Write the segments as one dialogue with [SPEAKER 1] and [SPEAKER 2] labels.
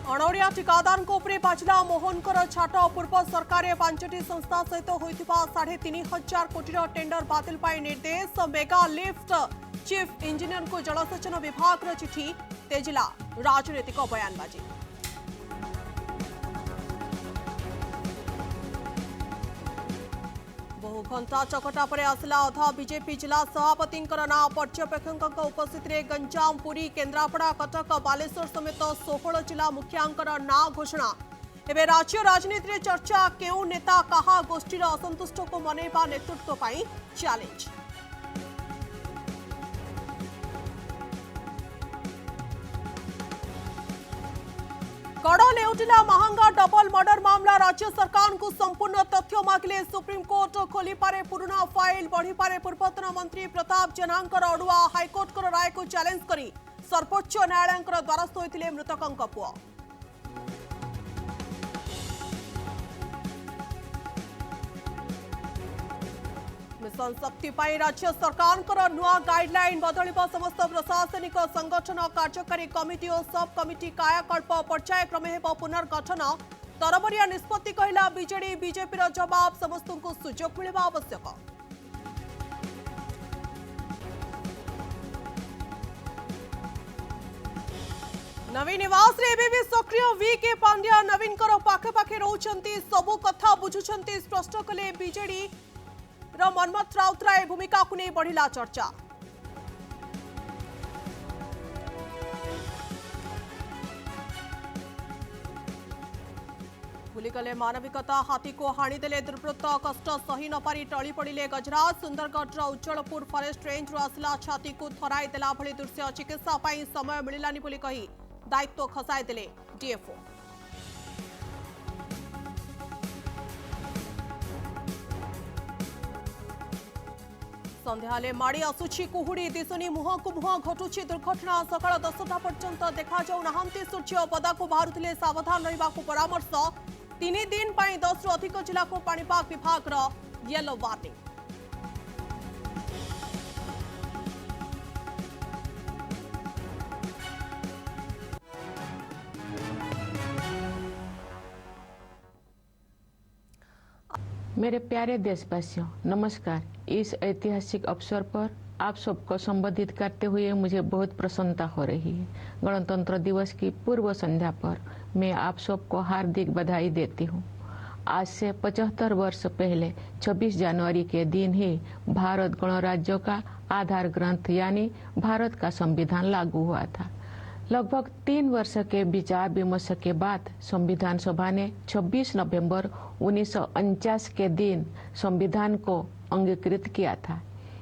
[SPEAKER 1] अणोरिया ठिकादार बाजिला मोहनकर छाट पूर्व सरकार पांचटी संस्था सहित होता 3,500 कोटी टेंडर बातिल निर्देश मेगा लिफ्ट चीफ इंजीनियर को जलसेचन विभाग चिठी तेजिला राजनीतिक बयानबाजी। बहु घंटा चकटा पर आसला अधा बीजेपी जिला सभापति ना पर्यवेक्षक उपस्थित में गंजाम पुरी केन्द्रापड़ा कटक बालेश्वर समेत 16 जिला मुखियांकर ना घोषणा। एवं राज्य राजनीति में चर्चा केउ नेता कहा गोष्ठीर असंतुष्ट को मनैबा नेतृत्व पर चैलेंज। गड़ लेउटिला महंगा डबल मर्डर मामला राज्य सरकार को संपूर्ण तथ्य मागिले सुप्रीमकोर्ट खोली पारे पुराना फाइल बढ़ी पारे पूर्वतन मंत्री प्रताप जेनांकर अड़ुआ हाइकोर्ट राय को चैलेंज करी सर्वोच्च न्यायालय द्वारस्थ होते मृतकों पुआ। मिशन शक्ति राज्य सरकार नुआ गाइडलाइन बदल समस्त प्रशासनिक संगठन कार्यकारी कमिटी और सब कमिटी कायाकल्प पर्यायक्रमे हेब पुनर्गठन तरबरिया निष्पत्ति कहला बीजेडी बीजेपी जवाब समस्त को सुजोग मिलवा आवश्यक। नवीन निवास रे भी सक्रिय वी के पांड्या नवीन पाखे पाखे रोचंती सबु कथा बुझुचंती स्पष्ट कले बीजेडी मनमथ राउतराय भूमिका को नहीं बढ़िला चर्चा। भूलिगले मानविकता हाथी को हाणीदेले दुर्वृत्त कष्ट सही न पारी टली पड़े गजराज सुंदरगढ़ उज्जवलपुर फरेस्ट रेंज आसला छाती को थराई देला भली दृश्य चिकित्सा पाई समय मिलानी बोली कही दायित्व खसाई देले डीएफओ। संध्याले माड़ी आसुछि कुहुड़ी दिशुनी मुह को मुह घटुछि दुर्घटना सकाळ 10टा पर्यंत देखा जाऊ नाहांती सूर्य पदा को बाहरुथिले सावधान रहिबा को परामर्श 3 दिन पई 10 रु अधिक जिला को पाणीपाग विभाग रो येलो वार्निंग।
[SPEAKER 2] मेरे प्यारे देशवासियों नमस्कार। इस ऐतिहासिक अवसर पर आप सबको संबोधित करते हुए मुझे बहुत प्रसन्नता हो रही है। गणतंत्र दिवस की पूर्व संध्या पर मैं आप सबको हार्दिक बधाई देती हूँ। आज से 75 वर्ष पहले 26 जनवरी के दिन ही भारत गणराज्य का आधार ग्रंथ यानी भारत का संविधान लागू हुआ था। लगभग 3 वर्ष के विचार विमर्श के बाद संविधान सभा ने 26 नवंबर 1949 के दिन संविधान को अंगीकृत किया था।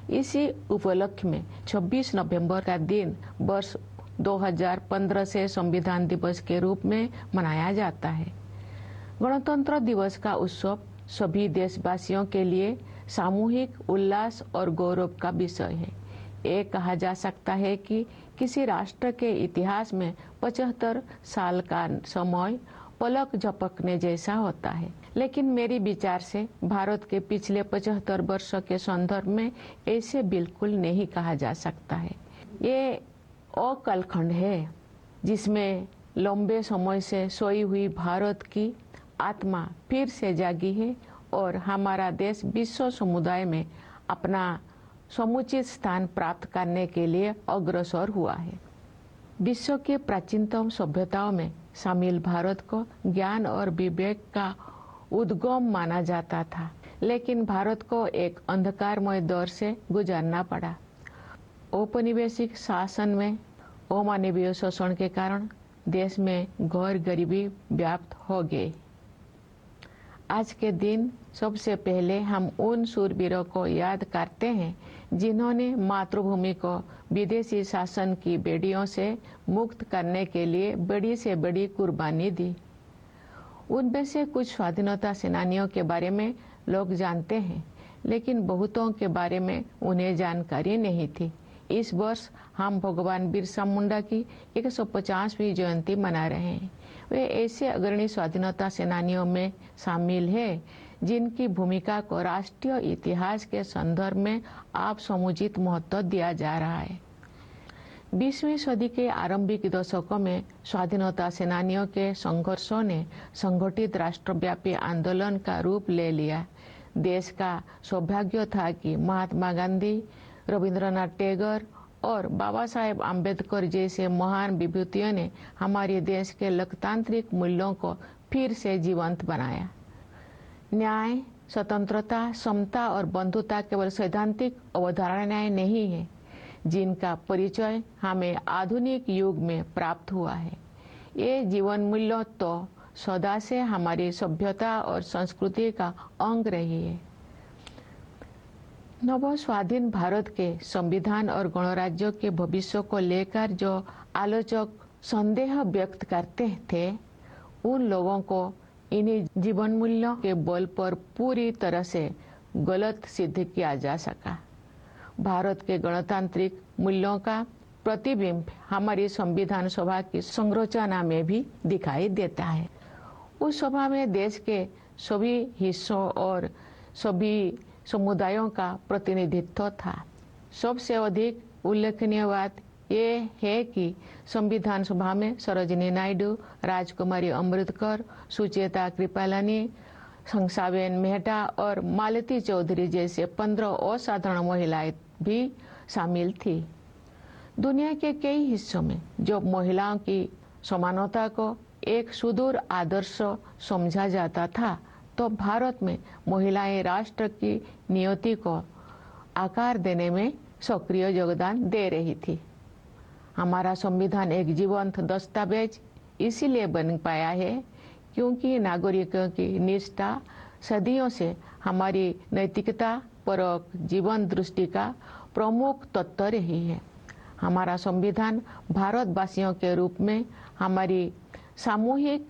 [SPEAKER 2] इसी उपलक्ष्य में 26 नवंबर का दिन वर्ष 2015 से संविधान दिवस के रूप में मनाया जाता है। गणतंत्र दिवस का उत्सव सभी देशवासियों के लिए सामूहिक उल्लास और गौरव का विषय है। ये कहा जा सकता है कि किसी राष्ट्र के इतिहास में 75 साल का समय पलक झपकने जैसा होता है, लेकिन मेरी विचार से भारत के पिछले 75 वर्ष के संदर्भ में ऐसे बिल्कुल नहीं कहा जा सकता है। ये अकालखंड है जिसमें लंबे समय से सोई हुई भारत की आत्मा फिर से जागी है और हमारा देश विश्व समुदाय में अपना समुचित स्थान प्राप्त करने के लिए अग्रसर हुआ है। विश्व के प्राचीनतम सभ्यताओं में शामिल भारत को ज्ञान और विवेक का उद्गम माना जाता था, लेकिन भारत को एक अंधकारमय दौर से गुजरना पड़ा। औपनिवेशिक शासन में अमानवीय शोषण के कारण देश में घोर गरीबी व्याप्त हो गई। आज के दिन सबसे पहले हम उन शूरवीरों को याद करते हैं जिन्होंने मातृभूमि को विदेशी शासन की बेड़ियों से मुक्त करने के लिए बड़ी से बड़ी कुर्बानी दी। उनमें से कुछ स्वाधीनता सेनानियों के बारे में लोग जानते हैं, लेकिन बहुतों के बारे में उन्हें जानकारी नहीं थी। इस वर्ष हम भगवान बिरसा मुंडा की 150वीं जयंती मना रहे हैं। वे ऐसे अग्रणी स्वाधीनता सेनानियों में शामिल हैं जिनकी भूमिका को राष्ट्रीय इतिहास के संदर्भ में आप समुचित महत्व दिया जा रहा है। 20वीं सदी के आरंभिक दशकों में स्वाधीनता सेनानियों के संघर्षों ने संगठित राष्ट्रव्यापी आंदोलन का रूप ले लिया। देश का सौभाग्य था कि महात्मा गांधी, रविंद्रनाथ टैगोर और बाबा साहेब आम्बेडकर जैसे महान विभूतियों ने हमारे देश के लोकतांत्रिक मूल्यों को फिर से जीवंत बनाया। न्याय, स्वतंत्रता, समता और बंधुता केवल सैद्धांतिक अवधारणाएं नहीं है, जिनका परिचय हमें आधुनिक युग में प्राप्त हुआ है। ये जीवन मूल्य तो सदा से हमारी सभ्यता और संस्कृति का अंग रही है। नव स्वाधीन भारत के संविधान और गणराज्य के भविष्य को लेकर जो आलोचक संदेह व्यक्त करते थे, उन लोगों को इन्हीं जीवन मूल्यों के बल पर पूरी तरह से गलत सिद्ध किया जा सका। भारत के गणतांत्रिक मूल्यों का प्रतिबिंब हमारी संविधान सभा की संरचना में भी दिखाई देता है। उस सभा में देश के सभी हिस्सों और सभी समुदायों का प्रतिनिधित्व था। सबसे अधिक उल्लेखनीय बात ये है कि संविधान सभा में सरोजिनी नायडू, राजकुमारी अमृतकर, सुचेता कृपलानी, हंसाबेन मेहता और मालती चौधरी जैसे 15 असाधारण महिलाएं भी शामिल थी। दुनिया के कई हिस्सों में जब महिलाओं की समानता को एक सुदूर आदर्श समझा जाता था, तो भारत में महिलाएं राष्ट्र की नियति को आकार देने में सक्रिय योगदान दे रही थी। हमारा संविधान एक जीवंत दस्तावेज इसीलिए बन पाया है क्योंकि नागरिकों की निष्ठा सदियों से हमारी नैतिकता परक जीवन दृष्टि का प्रमुख तत्व रही है। हमारा संविधान भारतवासियों के रूप में हमारी सामूहिक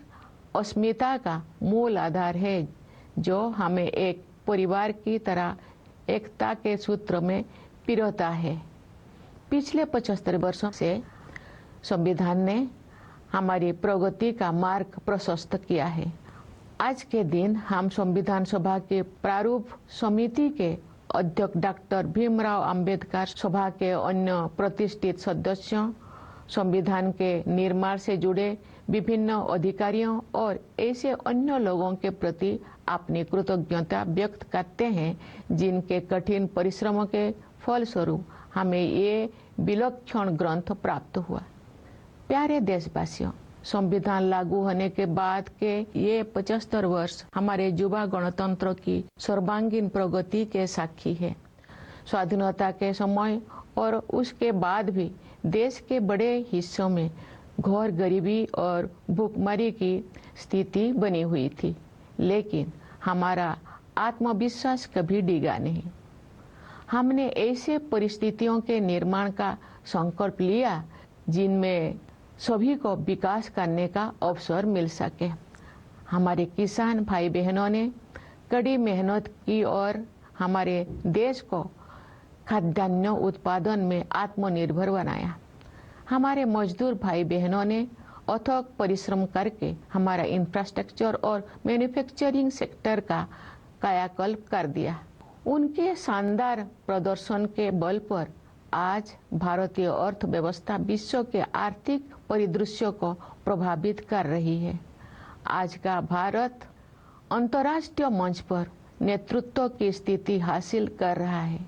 [SPEAKER 2] अस्मिता का मूल आधार है, जो हमें एक परिवार की तरह एकता के सूत्र में पिरोता है। पिछले 75 वर्षों से संविधान ने हमारी प्रगति का मार्ग प्रशस्त किया है। आज के दिन हम संविधान सभा के प्रारूप समिति के अध्यक्ष डॉक्टर भीमराव अंबेडकर, सभा के अन्य प्रतिष्ठित सदस्यों, संविधान के निर्माण से जुड़े विभिन्न अधिकारियों और ऐसे अन्य लोगों के प्रति अपनी कृतज्ञता व्यक्त करते हैं, जिनके कठिन परिश्रमों के फलस्वरूप हमें ये विलक्षण ग्रंथ प्राप्त हुआ। प्यारे देशवासियों, संविधान लागू होने के बाद के ये 75 वर्ष हमारे युवा गणतंत्र की सर्वांगीण प्रगति के साक्षी है। स्वाधीनता के समय और उसके बाद भी देश के बड़े हिस्सों में घोर गरीबी और भूखमरी की स्थिति बनी हुई थी, लेकिन हमारा आत्मविश्वास कभी डिगा नहीं। हमने ऐसे परिस्थितियों के निर्माण का संकल्प लिया जिनमें सभी को विकास करने का अवसर मिल सके। हमारे किसान भाई बहनों ने कड़ी मेहनत की और हमारे देश को खाद्यान्न उत्पादन में आत्मनिर्भर बनाया। हमारे मजदूर भाई बहनों ने अथक परिश्रम करके हमारा इंफ्रास्ट्रक्चर और मैन्युफैक्चरिंग सेक्टर का कायाकल्प कर दिया। उनके शानदार प्रदर्शन के बल पर आज भारतीय अर्थव्यवस्था विश्व के आर्थिक परिदृश्य को प्रभावित कर रही है। आज का भारत अंतर्राष्ट्रीय मंच पर नेतृत्व की स्थिति हासिल कर रहा है।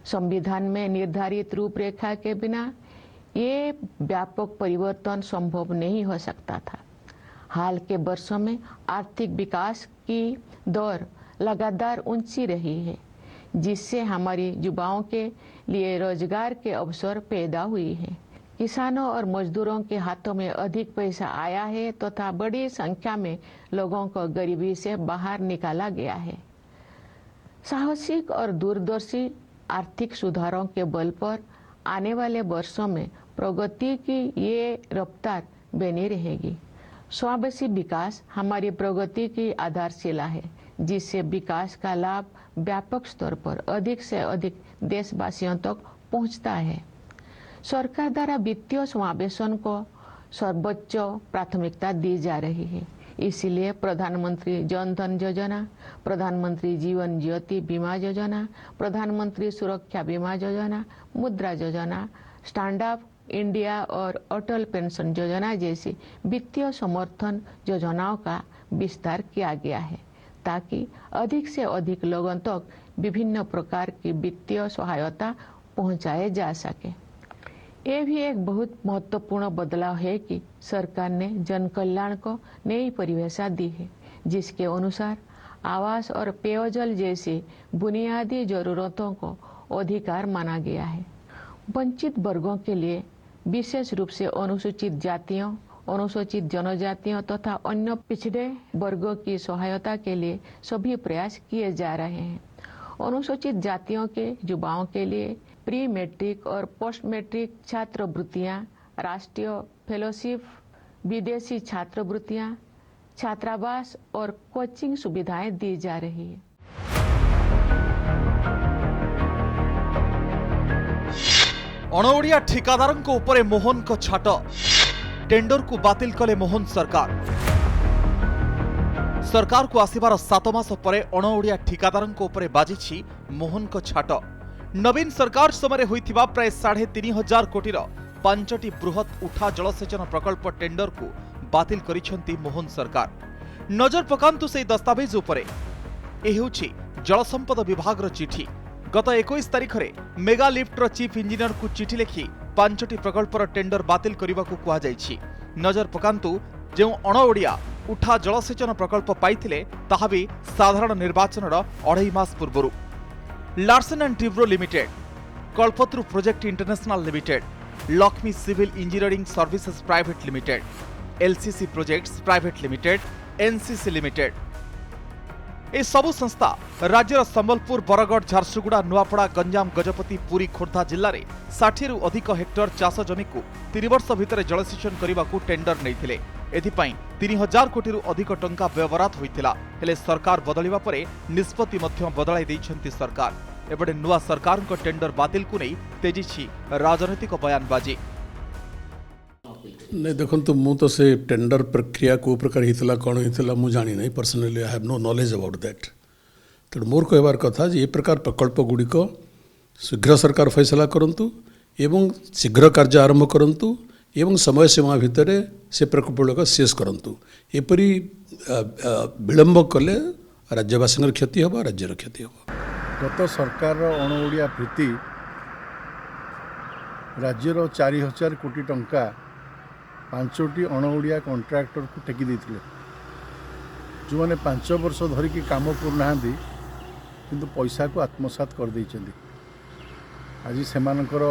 [SPEAKER 2] संविधान में निर्धारित रूपरेखा के बिना ये व्यापक परिवर्तन संभव नहीं हो सकता था। हाल के वर्षों में आर्थिक विकास की दर लगातार ऊंची रही है, जिससे हमारी युवाओं के लिए रोजगार के अवसर पैदा हुई है। किसानों और मजदूरों के हाथों में अधिक पैसा आया है तथा बड़ी संख्या में लोगों को गरीबी से बाहर निकाला गया है। साहसिक और दूरदर्शी आर्थिक सुधारों के बल पर आने वाले वर्षों में प्रगति की ये रफ्तार बनी रहेगी। समावेशी विकास हमारी प्रगति की आधारशिला है, जिससे विकास का लाभ व्यापक स्तर पर अधिक से अधिक देशवासियों तक पहुंचता है। सरकार द्वारा वित्तीय समावेशन को सर्वोच्च प्राथमिकता दी जा रही है। इसलिए प्रधानमंत्री जन धन योजना, प्रधानमंत्री जीवन ज्योति बीमा योजना, प्रधानमंत्री सुरक्षा बीमा योजना, मुद्रा योजना, स्टैंड अप इंडिया और अटल पेंशन योजना जैसी वित्तीय समर्थन योजनाओं का विस्तार किया गया है ताकि अधिक से अधिक लोगों तक विभिन्न प्रकार की वित्तीय सहायता पहुंचाए जा सके। ये भी एक बहुत महत्वपूर्ण बदलाव है कि सरकार ने जन कल्याण को नई परिभाषा दी है, जिसके अनुसार आवास और पेयजल जैसी बुनियादी जरूरतों को अधिकार माना गया है। वंचित वर्गों के लिए विशेष रूप से अनुसूचित जातियों, अनुसूचित जनजातियों तथा अन्य पिछड़े वर्गों की सहायता के लिए सभी प्रयास किए जा रहे हैं। अनुसूचित जातियों के युवाओं के लिए प्री मैट्रिक और पोस्ट मैट्रिक छात्रवृत्तियां, राष्ट्रीय फेलोशिप, विदेशी छात्रवृत्तियां, छात्रावास और कोचिंग सुविधाएं दी जा रही है।
[SPEAKER 3] अणओडिया ठिकादारंक उपरे मोहन को छाट, टेंडर को बातिल कले मोहन सरकार को आसिबार 7 मास परे अणओडिया ठिकादारंक उपरे बाजिछि मोहन को छाट। नवीन सरकार समय होइथिबा प्राय 3,500 कोटीर 5टी बृहत उठा जलसेचन प्रकल्प टेंडर को बातिल करिसेंती मोहन सरकार। नजर पकांतु से दस्तावेज उपरे ए हेउछि जलसंपद विभाग चिठी। गत 21 तारिख रे मेगा लिफ्टर चीफ इंजीनियर को चिठी लिखि 5टी प्रकल्पर टेंडर बातिल करने को कहा जायछि। नजर पकांतु जो अणओडिया उठा जलसेचन प्रकल्प पाइथिले ताहा भी साधारण निर्वाचन 2.5 मास पूर्व। Larsen and Toubro limited, Kalpataru project international limited, Lakshmi civil engineering services private limited, LCC projects private limited, NCC limited ए सबु संस्था राज्यर संबलपुर, बरगढ़, झारसुगुड़ा, नुआपड़ा, गंजाम, गजपति, पुरी, खोर्धा जिले में 60 रु अधिक हेक्टर चाष जमी को 3 वर्ष भितर जलसेचन करने को टेंडर नहीं। एथिपाई 3000 कोटी अधिक टंका व्यवहार होइतिला। हेले सरकार बदलिबा परे निष्पत्ति मध्य बदलाई दैछंती सरकार। एबडे नुआ सरकार को टेंडर बातिल को नहीं तेजिछि राजनीतिक बयानबाजी।
[SPEAKER 4] नहीं देखो मु तो से टेंडर प्रक्रिया को प्रकार होता कौन होता मुझे जानी नहीं। Personally I have no knowledge about that. तेणु मोर कहबार कथा जे प्रकार प्रकल्प गुड़िक शीघ्र सरकार फैसला करंतु एवं शीघ्र कार्य आरंभ करंतु एवं समय सीमा भितर से प्रकल्प गुड़िक शेष करंतु। एपरी विलंब कले राज्यवासी क्षति हम, राज्यर क्षति हम।
[SPEAKER 5] गत सरकार अणओडिया प्रीति राज्यर 4000 कोटी टंका 5टी अणओडिया कॉन्ट्रैक्टर को टेकी देते जो मैंने 5 वर्ष धरिकी काम करना किंतु पैसा को आत्मसात कर देइछन्ति। आज सेमानकर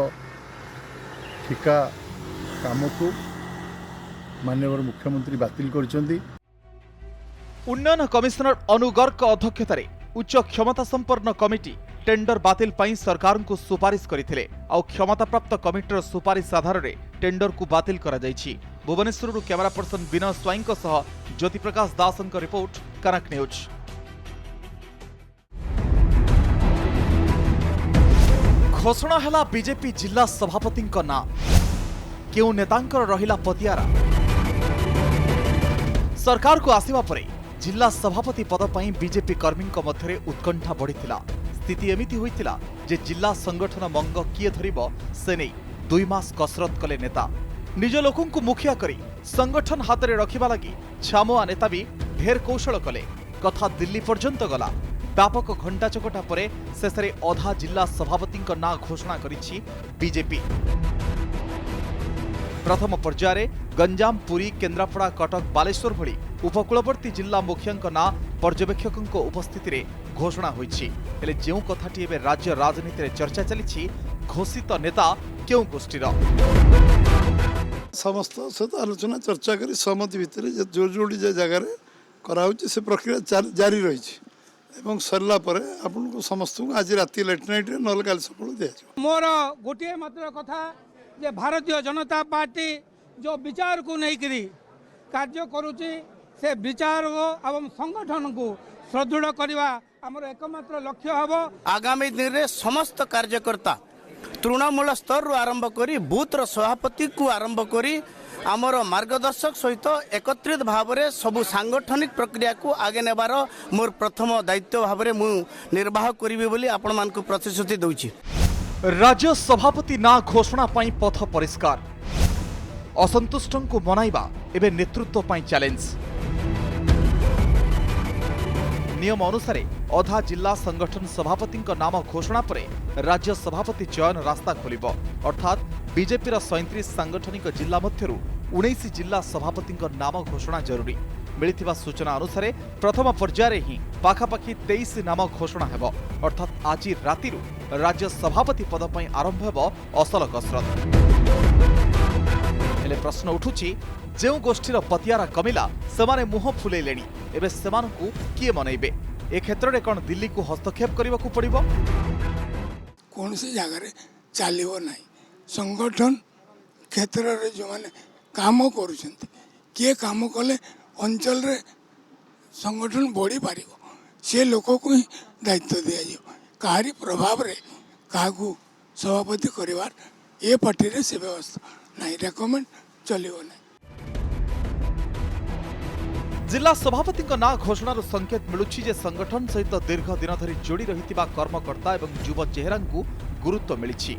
[SPEAKER 5] ठिका काम को माननीय मुख्यमंत्री बातिल करछन्ति।
[SPEAKER 3] उन्नयन कमिशनर अनु गर्ग अध्यक्षतार उच्च क्षमता संपन्न कमिटी टेंडर बातिल पाई सरकार को सुपारिश करथिले। आउ क्षमता प्राप्त कमिटीर सुपारिश आधार में टेंडर को बातिल करा जायछि। भुवनेश्वर कैमरा पर्सन विनय स्वाई सह ज्योति प्रकाश दास रिपोर्ट, कनक न्यूज। घोषणा हैला बीजेपी जिला सभापति ना, केउ नेतांकर रहिला पतियारा। सरकार को आसिबा परे जिला सभापति पद पर बीजेपी कर्मी मध्य उत्कंठा बढ़ीथिला। स्थिति एमिति होइथिला जे जिला संगठन मंग किए धरिबो से नहीं 2 मास कसरत कले नेता। निज लोकों को मुखिया करी संगठन हाथ में रखिबा लगी छामुआ नेता भी ढेर कौशल कले। कथा दिल्ली पर्यंत गला। व्यापक घंटा चकटा परे शेषे अधा जिला सभापति ना घोषणा करिछि बीजेपी। प्रथम पर्यायर गंजाम, पुरी, केन्द्रापड़ा, कटक, बालेश्वर भली उपकूलवर्ती जिला मुखिया ना पर्यवेक्षक उपस्थिति रे घोषणा होइछि। हेले जेउ कथाटी एबे राज्य राजनीति रे चर्चा चलिछि, घोषित नेता केउ गोष्ठीर।
[SPEAKER 6] समस्त सहित आलोचना चर्चा करी सहमति भितर जो जोड़ी जगह कराऊँ से प्रक्रिया जारी रही एवं सरला परे आपन को समस्त को आज राति लेट नाइट नल काल सकाळ दिया।
[SPEAKER 7] मोर गोटे मात्र कथा जे भारतीय जनता पार्टी जो विचार को नहीं करी कार्य करुची से विचार एवं संगठन को सुदृढ़ करवा हमर एकमात्र लक्ष्य हबो।
[SPEAKER 8] आगामी दिन रे समस्त कार्यकर्ता तृणमूल स्तर रु आरंभ करी बूथ सभापति को आरंभ करी आमर मार्गदर्शक सहित एकत्रित भाव में सबु सांगठनिक प्रक्रिया को आगे नेबार मोर प्रथम दायित्व भाव में मु निर्वाह करिबे बोली आपण मान को प्रतिश्रुति दउछि।
[SPEAKER 3] राज्य सभापति ना घोषणा पाई पथ परिष्कार। असंतुष्टों मनाइबा एबे नेतृत्व पाई चैलेंज। नियम अनुसार अधा जिला संगठन सभापति नाम घोषणा पर राज्य सभापति चयन रास्ता खोलिब। अर्थात बीजेपी 37 सांगठनिक जिला मध्यरु 19 जिला सभापति नाम घोषणा जरूरी। मिलिथिबा सूचना अनुसार प्रथम पर्यायर ही पाखापाखि 23 नाम घोषणा हेब। अर्थात आज राति राज्य सभापति पद पर आरंभ हेब असल कसरत। हेले प्रश्न उठुछि जो गोष्ठीर पतियारा कमिला सेमाने मुह फुलेलेणी एबे सेमानकु किए मनइबे? ए क्षेत्र में कौन दिल्ली को हस्तक्षेप करने को पड़िबो?
[SPEAKER 9] कौन सी जगह चलो ना संगठन क्षेत्र में जो मैंने काम कर किए काम कले अंचल रे संगठन बढ़ी पार से लोक को ही दायित्व दि कहारी प्रभाव रे क्या सभापति करार ये पार्टी रे से व्यवस्था नहीं रेकमेंड चलो ना।
[SPEAKER 3] जिला सभापति ना घोषणार संकेत मिलुछि जे संगठन सहित दीर्घ दिन धरी जोड़ी रहितिबा कर्मकर्ता एवं युव चेहरा गुरुत्व मिलिछि।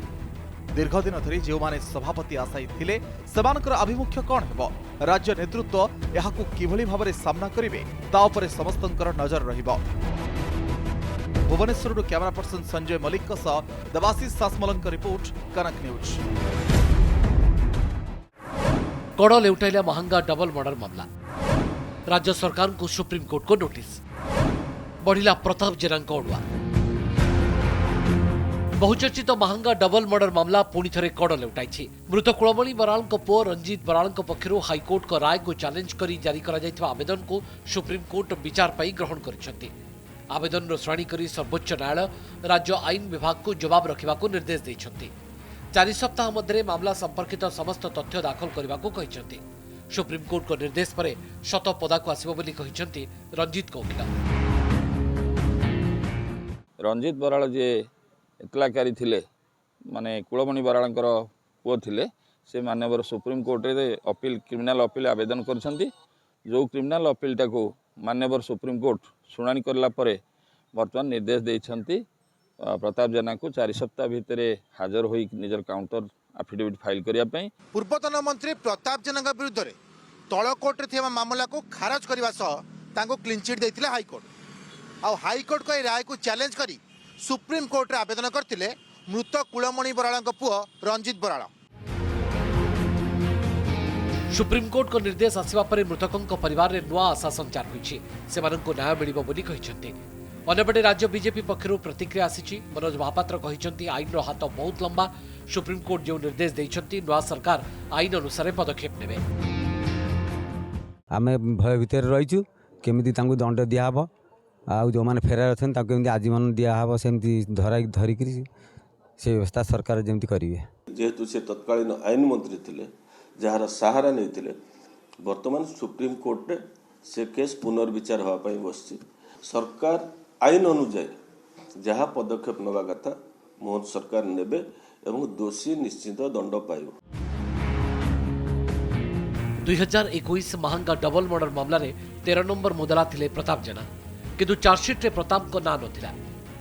[SPEAKER 3] दीर्घ दिन धरी जो माने सभापति आशायी थिले सेमानकर आभिमुख्य कौन हेबो? राज्य नेतृत्व एहाकु किभली भाबरे सामना करिवे ता उपरे समस्तंकर नजर रहिबो। भुवनेश्वर कैमरा पर्सन संजय मलिक सह देवाशीष सासमलंक रिपोर्ट, कनक न्यूज।
[SPEAKER 10] कड़ लेउटाइला महंगा डबल मर्डर मामला। राज्य सरकार को सुप्रीम कोर्ट को नोटिस। बढ़िला प्रताप जेना अड़ुआ। बहुचर्चित महंगा डबल मर्डर मामला पुणी थे कड़ लेउटाई। मृत कुलमणि बराल पुओ रंजीत बराल पक्षर हाईकोर्ट को राय को चैलेंज कर जारी कर आवेदन को सुप्रीम कोर्ट विचार पर ग्रहण कर आवेदन शुणाणी कर सर्वोच्च न्यायालय राज्य आईन विभाग को जवाब रखा निर्देश देते। 4 सप्ताह मध्य मामला संपर्कित समस्त तथ्य दाखल करने को कहते। सुप्रीम कोर्ट को निर्देश पर शत पदाक आसिबो बोली कहिसंती रंजीत कौटिल।
[SPEAKER 11] रंजीत बराल जे इतलाकारी थिले माने कुलमणि बरालंकर पुओ थिले से माननीय सुप्रीम कोर्ट रे अपील क्रिमिनल अपील आवेदन करछंती। जो क्रिमिनल अपीलटा को माननीय सुप्रीम कोर्ट शुणाणी करला परे वर्तमान निर्देश देइछंती प्रताप जेना को 4 सप्ताह भितर हाजर होई निजर काउंटर एफिडेविट फाइल करिया पई।
[SPEAKER 12] पूर्वतन मंत्री प्रताप जेना विरुद्ध रे तल कोर्ट रे थिबा मामला को खारज करबा सह तांको क्लीन चिट दैथिले हाईकोर्ट। आ हाईकोर्ट को राय को चैलेंज करी सुप्रीम कोर्ट रे आवेदन करथिले मृत कुलमणि बराल पुओ रंजीत बराल।
[SPEAKER 10] सुप्रीम कोर्ट को निर्देश आसिबा परे मृतकंक परिवार रे नुआ आशा संचार होईछि। सेमानंको न्याय मिलिबो बोली कहिसंती। अन्यपटे राज्य बीजेपी पक्षर प्रतिक्रिया आसी। मनोज महापात्र कहते आईन हाथ बहुत लंबा। सुप्रीम कोर्ट जो निर्देश देते नुआ सरकार आईन अनुसार पदक्षेप ने।
[SPEAKER 13] आम भय भितर रहीचु केमी दंड दिहब आ जो मैंने फेरार अच्छे आजीवन दिहब सेमती धरिक से व्यवस्था सरकार जमी करेंगे।
[SPEAKER 14] जेहेतु से तत्कालीन आईन मंत्री थे जार सहारा नहीं वर्तमान सुप्रीम कोर्ट रे से केस पुनर्विचार होगापाई बस सरकार आईन अनुजाई जहाँ पदक्षेप नवा कथा मोहन सरकार नेबे एवं दोषी निश्चित दंड पाइब।
[SPEAKER 10] 2021 महंगा डबल मर्डर मामला रे 13 नंबर मुदला थिले प्रताप जेना किंतु चार्जशीट रे प्रताप को ना नथिला।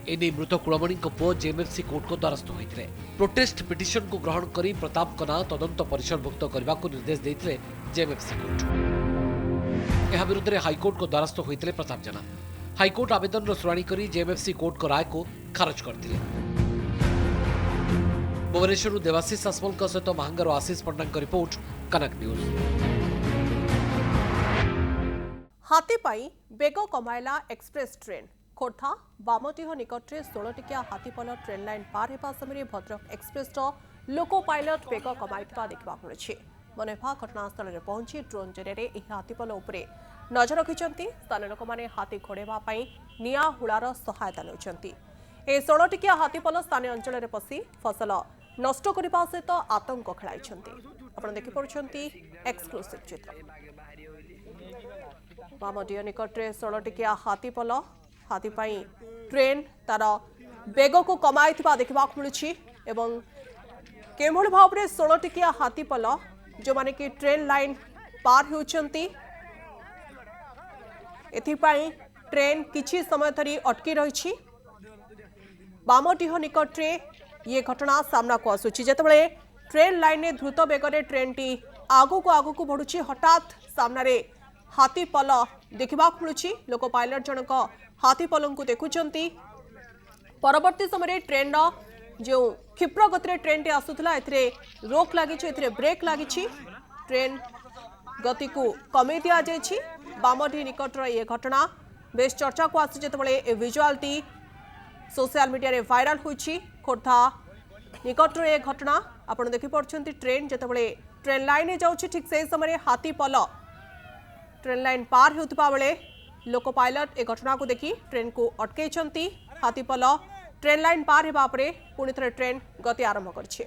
[SPEAKER 10] एने मृत कुलमणि पुओ जेएमएफसी कोर्ट को द्वारस्थ होइथिले। प्रोटेस्ट पिटिशन को ग्रहण करी प्रताप को ना तदंत परिसरभुक्त करबा को निर्देश देथिले जेएमएफसी कोर्ट। एहा विरुद्ध रे हाईकोर्ट को द्वारस्थ होइथिले प्रताप जेना। हाईकोर्ट आवेदन रो शुणाणी करी जेएमएफसी कोर्ट को राय को खारज करथिले। भुवनेश्वर देवाशीष सासमल सहित महंगार आशीष पंडा रिपोर्ट, कनक न्यूज।
[SPEAKER 1] हाथी पाई बेग कमाइला एक्सप्रेस ट्रेन। खोर्धा बामटीह निकट में 16 टिकिया हाथीपल ट्रेन लाइन पार होगा समय भद्रक एक्सप्रेस लोको पायलट बेग कमाई देखा मिली। मनोभा घटनास्थल में पहुंची ड्रोन जरिए हाथीपल उपरे नजर रखिंट। स्थानीय लोक मैंने हाथी घोड़ाई निआ हुलार सहायता लेउछंती। 16 टिकिया हाथीपल स्थानीय अंचल में पशि फसल नष्ट करने सहित आतंक खेलाई। आपड़ देखिपुंट एक्सक्लूसिव चित्र। बामडीह निकट में 16 टिकिया हाथीपल हाथीपाई ट्रेन तार बेग को कमाई देखा मिली। केभली भाव में 16 टिकिया हाथीपल जो माने कि ट्रेन लाइन पार होती ट्रेन किछि समय धरी अटकी रही। बामडीह निकट में ये घटना सामना को आसुची। जेतेबेले ट्रेन लाइन में द्रुत बेगरे ट्रेन टी आगु को बढ़ुची हठात सामने हाथी पल देखा मिलूँ लोको पायलट जनक हाथी पल को देखुंट परवर्ती समय ट्रेन जो क्षिप्र गति ट्रेन टी आसूला रोक लगी ब्रेक लगी ट्रेन गति को कमे दि जाइए बामडी निकटर ये घटना बेस चर्चा को आसी जो विजुआल टी सोशल मीडिया रे वायरल होइछि खोर्धा निकटर ये घटना आपण देखि पड़छंती ट्रेन जेतबळे ट्रेन लाइन जाउछि ठीक से समय हाथी पल ट्रेन लाइन पार होउतबा बेले लोको पायलट ए घटना को देखि ट्रेन को अटकैछंती हाथी पल ट्रेन लाइन पार हेबा परे पुणी थरे ट्रेन गति आरंभ करछि।